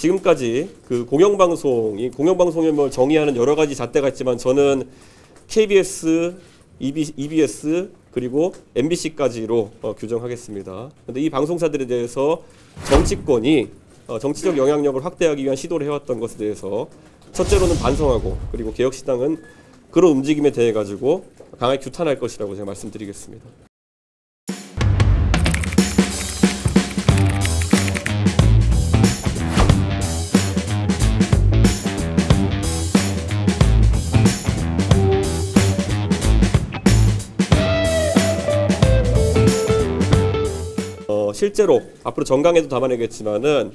지금까지 그 공영방송을 정의하는 여러 가지 잣대가 있지만 저는 KBS, EBS 그리고 MBC까지로 규정하겠습니다. 그런데 이 방송사들에 대해서 정치권이 정치적 영향력을 확대하기 위한 시도를 해왔던 것에 대해서 첫째로는 반성하고 그리고 개혁신당은 그런 움직임에 대해 가지고 강하게 규탄할 것이라고 제가 말씀드리겠습니다. 실제로 앞으로 정강에도 담아내겠지만은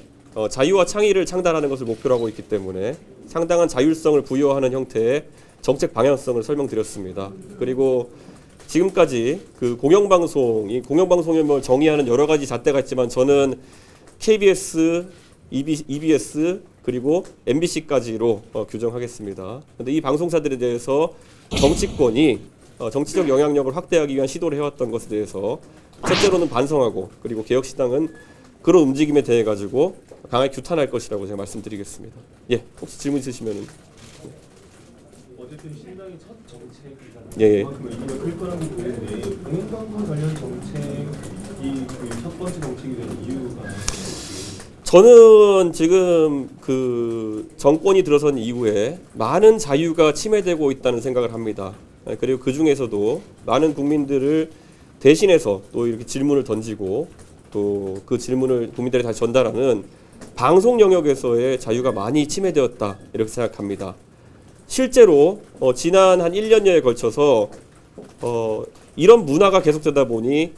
자유와 창의를 창달하는 것을 목표로 하고 있기 때문에 상당한 자율성을 부여하는 형태의 정책 방향성을 설명드렸습니다. 그리고 지금까지 그 공영방송을 정의하는 여러 가지 잣대가 있지만 저는 KBS, EBS 그리고 MBC까지로 규정하겠습니다. 그런데 이 방송사들에 대해서 정치권이 정치적 영향력을 확대하기 위한 시도를 해왔던 것에 대해서 첫째로는 반성하고 그리고 개혁신당은 그런 움직임에 대해 가지고 강하게 규탄할 것이라고 제가 말씀드리겠습니다. 예, 혹시 질문 있으시면은. 어쨌든 신당의 첫 정책이잖아요. 예. 그만큼 의미가 클 거라고 보는데 공영방송 관련 정책이 그 첫 번째 정책이 된 이유가 저는 지금 그 정권이 들어선 이후에 많은 자유가 침해되고 있다는 생각을 합니다. 그리고 그 중에서도 많은 국민들을 대신해서 또 이렇게 질문을 던지고 또 그 질문을 국민들에 다시 전달하는 방송 영역에서의 자유가 많이 침해되었다 이렇게 생각합니다. 실제로 지난 한 1년여에 걸쳐서 이런 문화가 계속되다 보니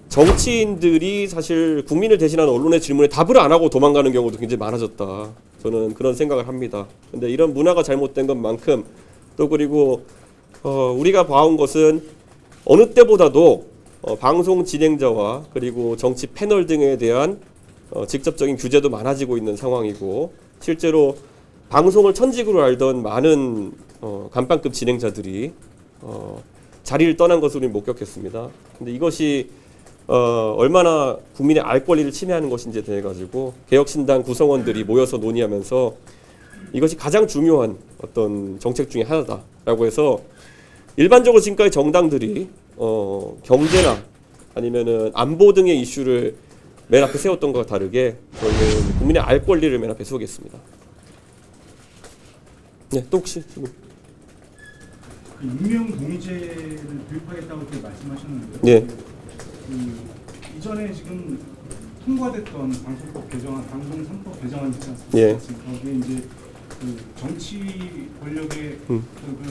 정치인들이 사실 국민을 대신하는 언론의 질문에 답을 안 하고 도망가는 경우도 굉장히 많아졌다. 저는 그런 생각을 합니다. 근데 이런 문화가 잘못된 것만큼 또 그리고 우리가 봐온 것은 어느 때보다도 방송 진행자와 그리고 정치 패널 등에 대한 직접적인 규제도 많아지고 있는 상황이고 실제로 방송을 천직으로 알던 많은 간판급 진행자들이 자리를 떠난 것으로 목격했습니다. 근데 이것이 얼마나 국민의 알 권리를 침해하는 것인지에 대해 가지고 개혁신당 구성원들이 모여서 논의하면서 이것이 가장 중요한 어떤 정책 중에 하나다라고 해서 일반적으로 지금까지 정당들이 경제나 아니면은 안보 등의 이슈를 맨 앞에 세웠던 것과 다르게 저희는 국민의 알 권리를 맨 앞에 세우겠습니다. 네, 또 혹시 그 임명 동의제를 도입하겠다고 말씀하셨는데요. 네. 이전에 지금 통과됐던 방송법 개정안, 방송 3법 개정안이 있지 않습니까? 예. 거기에 이제 그 정치 권력의 그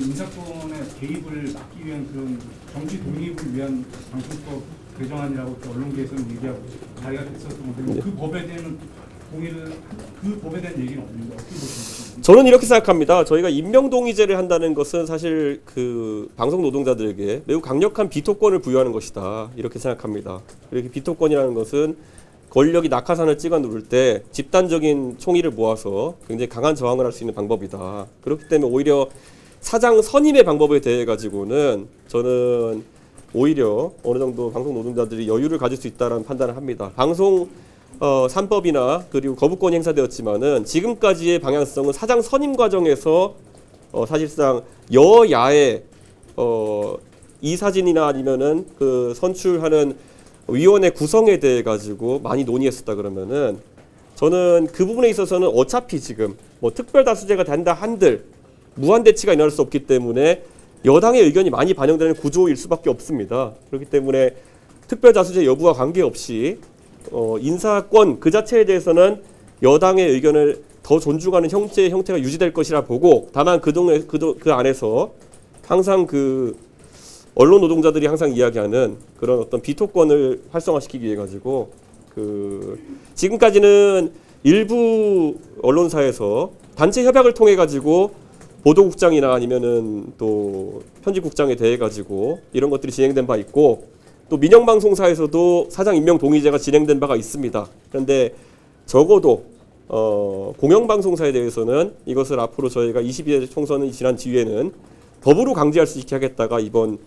인사권의 개입을 막기 위한 그런 정치 독립을 위한 방송법 개정안이라고 언론계에서는 얘기하고 자리가 됐었던 건데 네. 그 법에 대한 동의를 그 법에 대한 얘기는 없는데 어떻게 보십니까? 저는 이렇게 생각합니다. 저희가 임명동의제를 한다는 것은 사실 그 방송 노동자들에게 매우 강력한 비토권을 부여하는 것이다. 이렇게 생각합니다. 이렇게 비토권이라는 것은 권력이 낙하산을 찍어 누를 때 집단적인 총의를 모아서 굉장히 강한 저항을 할 수 있는 방법이다. 그렇기 때문에 오히려 사장 선임의 방법에 대해 가지고는 저는 오히려 어느 정도 방송 노동자들이 여유를 가질 수 있다는 판단을 합니다. 방송 3법이나 그리고 거부권이 행사되었지만은 지금까지의 방향성은 사장 선임 과정에서 사실상 여야의 이사진이나 아니면은 그 선출하는 위원회 구성에 대해 가지고 많이 논의했었다 그러면은 저는 그 부분에 있어서는 어차피 지금 뭐 특별 다수제가 된다 한들 무한 대치가 일어날 수 없기 때문에 여당의 의견이 많이 반영되는 구조일 수밖에 없습니다. 그렇기 때문에 특별 다수제 여부와 관계없이 인사권 그 자체에 대해서는 여당의 의견을 더 존중하는 형태가 유지될 것이라 보고 다만 그 안에서 항상 그 언론 노동자들이 항상 이야기하는 그런 어떤 비토권을 활성화시키기 위해 가지고 그 지금까지는 일부 언론사에서 단체 협약을 통해 가지고 보도국장이나 아니면은 또 편집국장에 대해 가지고 이런 것들이 진행된 바 있고 또 민영방송사에서도 사장 임명 동의제가 진행된 바가 있습니다. 그런데 적어도 공영방송사에 대해서는 이것을 앞으로 저희가 22대 총선이 지난 뒤에는 법으로 강제할 수 있게 하겠다가 이번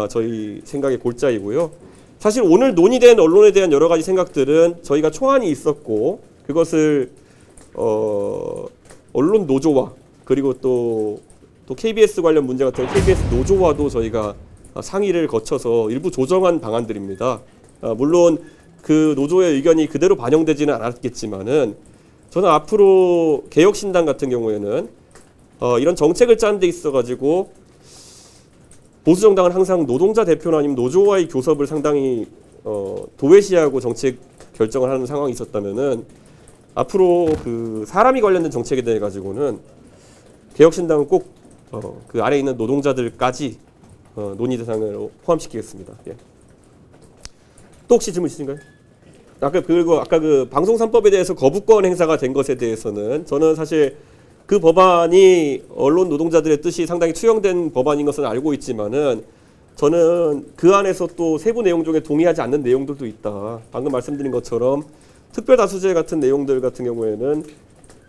저희 생각의 골자이고요. 사실 오늘 논의된 언론에 대한 여러 가지 생각들은 저희가 초안이 있었고 그것을 언론 노조와 그리고 또 KBS 관련 문제 같은 KBS 노조와도 저희가 상의를 거쳐서 일부 조정한 방안들입니다. 물론 그 노조의 의견이 그대로 반영되지는 않았겠지만은 저는 앞으로 개혁신당 같은 경우에는 이런 정책을 짜는 데 있어 가지고 보수정당은 항상 노동자 대표나 아니면 노조와의 교섭을 상당히 도외시하고 정책 결정을 하는 상황이 있었다면은 앞으로 그 사람이 관련된 정책에 대해 가지고는 개혁신당은 꼭 그 아래에 있는 노동자들까지 논의 대상으로 포함시키겠습니다. 예. 또 혹시 질문 있으신가요? 그리고 아까 그 방송 3법에 대해서 거부권 행사가 된 것에 대해서는 저는 사실 그 법안이 언론 노동자들의 뜻이 상당히 투영된 법안인 것은 알고 있지만은 저는 그 안에서 또 세부 내용 중에 동의하지 않는 내용들도 있다. 방금 말씀드린 것처럼 특별다수제 같은 내용들 같은 경우에는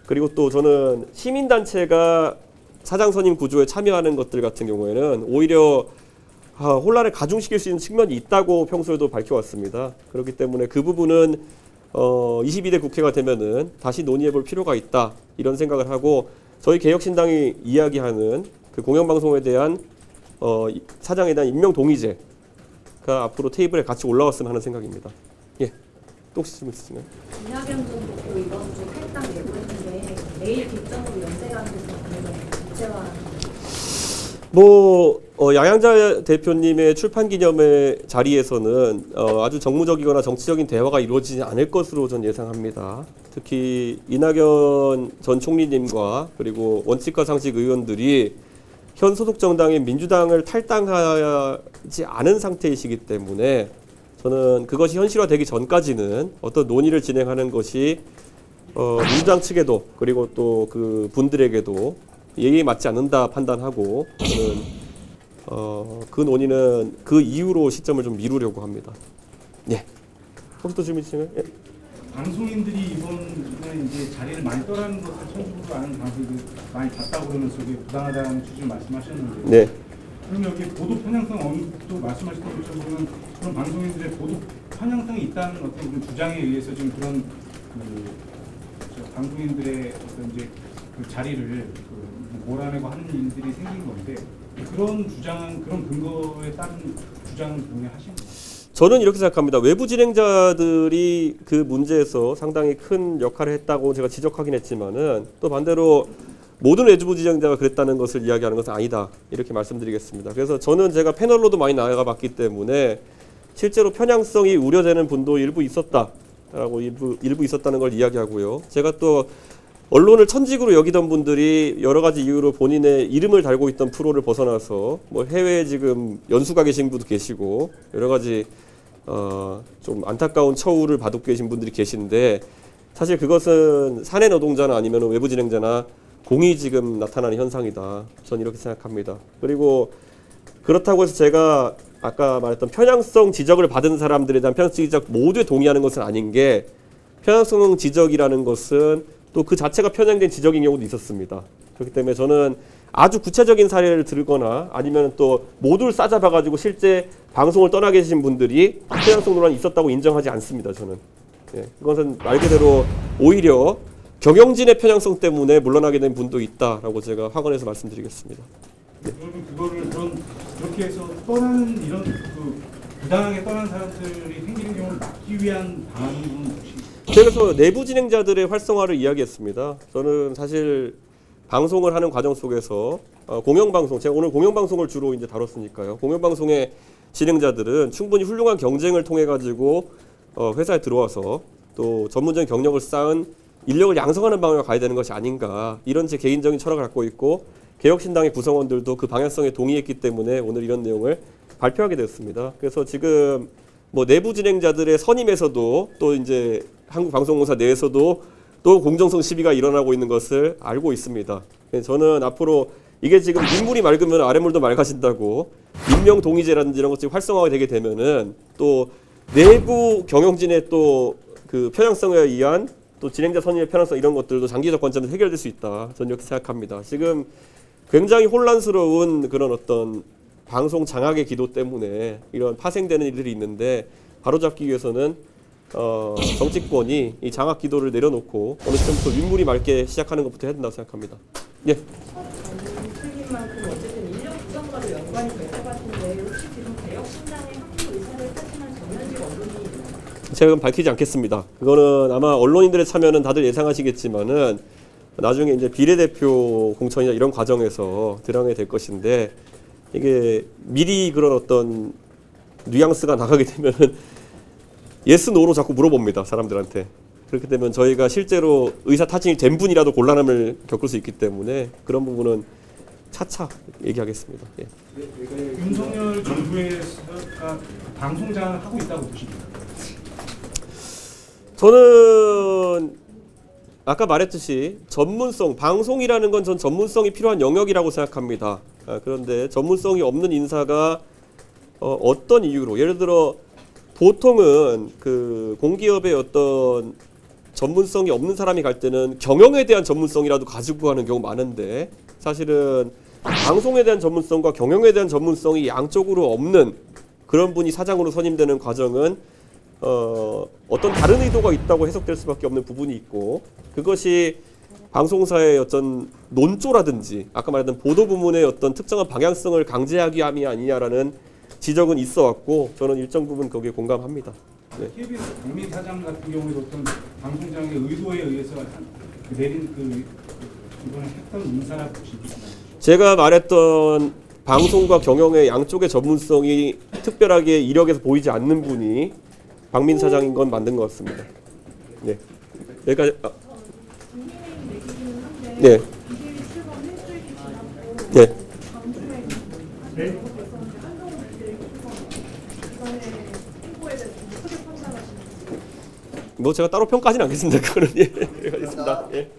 그리고 또 저는 시민단체가 사장선임 구조에 참여하는 것들 같은 경우에는 오히려 혼란을 가중시킬 수 있는 측면이 있다고 평소에도 밝혀왔습니다. 그렇기 때문에 그 부분은 22대 국회가 되면은 다시 논의해 볼 필요가 있다 이런 생각을 하고 저희 개혁신당이 이야기하는 그 공영방송에 대한 사장에 대한 임명 동의제가 앞으로 테이블에 같이 올라왔으면 하는 생각입니다. 예. 또 혹시 질문 있으신가요? 이낙연 전 대표 이번 주 탈당 예고했는데 내일 기점으로 연대가 돼서 양양자 대표님의 출판 기념회 자리에서는 아주 정무적이거나 정치적인 대화가 이루어지지 않을 것으로 전 예상합니다. 특히 이낙연 전 총리님과 그리고 원칙과 상식 의원들이 현 소속 정당인 민주당을 탈당하지 않은 상태이시기 때문에 저는 그것이 현실화되기 전까지는 어떤 논의를 진행하는 것이 민주당 측에도 그리고 또 그 분들에게도 예의에 맞지 않는다 판단하고 저는 그 논의는 그 이후로 시점을 좀 미루려고 합니다. 예. 혹시 또 질문 있으신가요? 예. 방송인들이 이번에 이제 자리를 많이 떠나는 것을 천주로 아는 방송인들이 많이 봤다고 그러면서 이게 부당하다는 취지를 말씀하셨는데. 네. 그럼 여기 보도 편향성 언급도 말씀하셨던 것처럼 그런 방송인들의 보도 편향성이 있다는 어떤 그런 주장에 의해서 지금 그런 방송인들의 어떤 이제 그 자리를 몰아내고 하는 일들이 생긴 건데 그런 주장은 그런 근거에 따른 주장은 동의하십니까? 저는 이렇게 생각합니다. 외부 진행자들이 그 문제에서 상당히 큰 역할을 했다고 제가 지적하긴 했지만은 또 반대로 모든 외부 진행자가 그랬다는 것을 이야기하는 것은 아니다. 이렇게 말씀드리겠습니다. 그래서 저는 제가 패널로도 많이 나가 봤기 때문에 실제로 편향성이 우려되는 분도 일부 있었다라고 일부 있었다는 걸 이야기하고요. 제가 또 언론을 천직으로 여기던 분들이 여러 가지 이유로 본인의 이름을 달고 있던 프로를 벗어나서 뭐 해외에 지금 연수가 계신 분도 계시고 여러 가지 좀 안타까운 처우를 받고 계신 분들이 계신데 사실 그것은 사내 노동자나 아니면 외부 진행자나 공이 지금 나타나는 현상이다. 전 이렇게 생각합니다. 그리고 그렇다고 해서 제가 아까 말했던 편향성 지적을 받은 사람들에 대한 편향성 지적 모두에 동의하는 것은 아닌 게 편향성 지적이라는 것은 또 그 자체가 편향된 지적인 경우도 있었습니다. 그렇기 때문에 저는 아주 구체적인 사례를 들거나 아니면 또 모두를 싸잡아가지고 실제 방송을 떠나 계신 분들이 편향성 논란이 있었다고 인정하지 않습니다. 저는. 예, 그것은 말 그대로 오히려 경영진의 편향성 때문에 물러나게 된 분도 있다라고 제가 확언해서 말씀드리겠습니다. 네. 그거를 그렇게 해서 떠나는 이런 부당하게 떠난 사람들이 생기는 경우를 막기 위한 방안은 혹시? 그래서 내부 진행자들의 활성화를 이야기했습니다. 저는 사실 방송을 하는 과정 속에서 공영방송, 제가 오늘 공영방송을 주로 이제 다뤘으니까요. 공영방송의 진행자들은 충분히 훌륭한 경쟁을 통해 가지고 회사에 들어와서 또 전문적인 경력을 쌓은 인력을 양성하는 방향으로 가야 되는 것이 아닌가 이런 제 개인적인 철학을 갖고 있고 개혁신당의 구성원들도 그 방향성에 동의했기 때문에 오늘 이런 내용을 발표하게 되었습니다. 그래서 지금 뭐 내부 진행자들의 선임에서도 또 이제 한국방송공사 내에서도 또 공정성 시비가 일어나고 있는 것을 알고 있습니다. 저는 앞으로 이게 지금 민물이 맑으면 아랫물도 맑아진다고 임명 동의제라든지 이런 것들이 활성화가 되게 되면은 또 내부 경영진의 또 그 편향성에 의한 또 진행자 선임의 편향성 이런 것들도 장기적 관점에서 해결될 수 있다. 저는 이렇게 생각합니다. 지금 굉장히 혼란스러운 그런 어떤 방송 장악의 기도 때문에 이런 파생되는 일들이 있는데 바로잡기 위해서는 정치권이 이 장악 기도를 내려놓고 어느 시점부터 윗물이 맑게 시작하는 것부터 해야 된다고 생각합니다. 예. 틀린 만큼 어쨌든 1년 구성과도 연관이 될 것 같은데 혹시 지금 개혁신당의 합류 의사를 타진한 전현직 언론이 있나요? 제가 그건 밝히지 않겠습니다. 그거는 아마 언론인들의 참여는 다들 예상하시겠지만은 나중에 이제 비례대표 공천이나 이런 과정에서 드러나게 될 것인데 이게 미리 그런 어떤 뉘앙스가 나가게 되면은 예스 노로 자꾸 물어봅니다, 사람들한테. 그렇게 되면 저희가 실제로 의사 타진이 된 분이라도 곤란함을 겪을 수 있기 때문에 그런 부분은 차차 얘기하겠습니다. 예. 윤석열 정부에서가 방송장을 하고 있다고 보십니까? 저는 아까 말했듯이 전문성, 방송이라는 건 전 전문성이 필요한 영역이라고 생각합니다. 그런데 전문성이 없는 인사가 어떤 이유로, 예를 들어 보통은 그 공기업의 어떤 전문성이 없는 사람이 갈 때는 경영에 대한 전문성이라도 가지고 가는 경우 많은데 사실은 방송에 대한 전문성과 경영에 대한 전문성이 양쪽으로 없는 그런 분이 사장으로 선임되는 과정은 어떤 다른 의도가 있다고 해석될 수밖에 없는 부분이 있고 그것이 방송사의 어떤 논조라든지 아까 말했던 보도 부문의 어떤 특정한 방향성을 강제하기 함이 아니냐라는 지적은 있어 왔고 저는 일정 부분 거기에 공감합니다. 네. KBS 박민 사장 같은 경우에도 어떤 방송장의 의도에 의해서 내린 이번에 했던 인사라고 보십니까? 제가 말했던 방송과 경영의 양쪽의 전문성이 특별하게 이력에서 보이지 않는 분이 박민 사장인 건 맞는 것 같습니다. 네. 여기까지. 국민의힘 내기는 한데 네. 이재명 출범 일주일이 지났고 네. 광주에 네. 한동훈 비대위 출범 이번에 행보에 대해서 좀 크게 판단하시는지 뭐 제가 따로 평가하지는 않겠습니다. 그거는 예. 알겠습니다. 예.